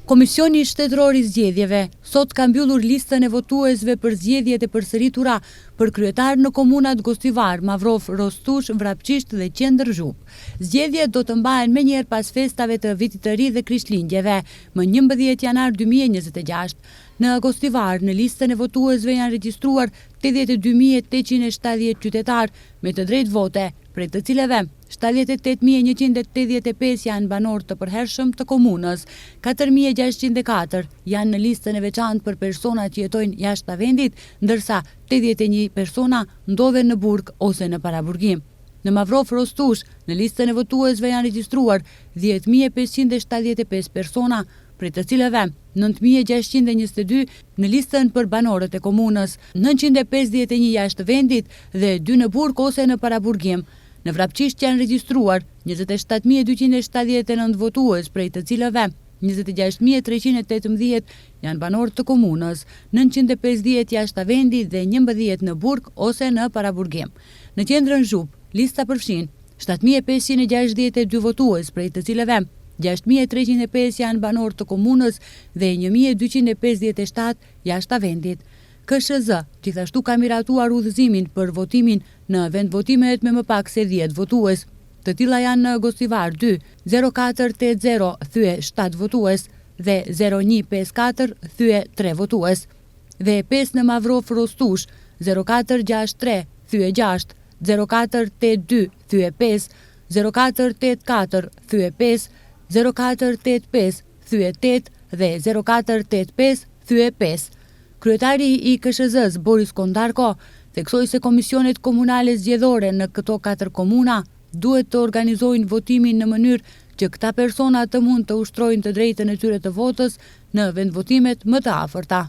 Komisioni Shtetëror i Zgjedhjeve sot ka mbyllur listën e votuesve për zgjedhjet e përsëritura për kryetar në komunat Gostivar, Mavrov, Rostush, Vrapçisht dhe Qendër Zhup. Zgjedhjet do të mbahen menjëherë pas festave të Vitit të Ri dhe Krishtlindjeve, më 11 janar 2026. Në Gostivar, në listën e votuesve janë regjistruar 82.870 qytetar me të drejtë vote, prej të cileve 78.185 janë banor të përhershëm të komunës, 4.604 janë në listën e veçantë për persona që jetojnë jashtë vendit, ndërsa 81 persona ndodhen në burg ose në paraburgim. Në Mavrov Rostush, në listën e votuesve janë regjistruar 10.575 persona, prej të cileve 9.622 në listën për banorët e komunës, 951 jashtë vendit dhe 2 në burg ose në paraburgim. Në Vrapçisht janë regjistruar 27.279 votues, prej të cilëve 26.318 janë banorë të komunës, 950 jashtë vendit dhe 11 në burg ose në paraburgim. Në Qendrën Zhup, lista përfshin 7.562 votues, prej të cilëve 6.305 janë banorë të komunës dhe 1.257 jashtë vendit. KSZ gjithashtu ka miratuar udhëzimin për votimin në vendvotimet me më pak se 10 votues. Të tilla janë në Gostivar 2, 0480 thye 7 votues dhe 0154 thye 3 votues, dhe 5 në Mavrov Rostush 0463 thye 6, 0482 thye 5, 0484 thye 5, 0485 thye 8 dhe 0485 thye 5. Kryetari i KSZ-s Boris Kondarko theksoi se komisionet komunale zgjedhore në këto 4 komuna duhet të organizojnë votimin në mënyrë që këta persona të mund të ushtrojnë të drejtën e tyre të votës në vendvotimet më të afërta.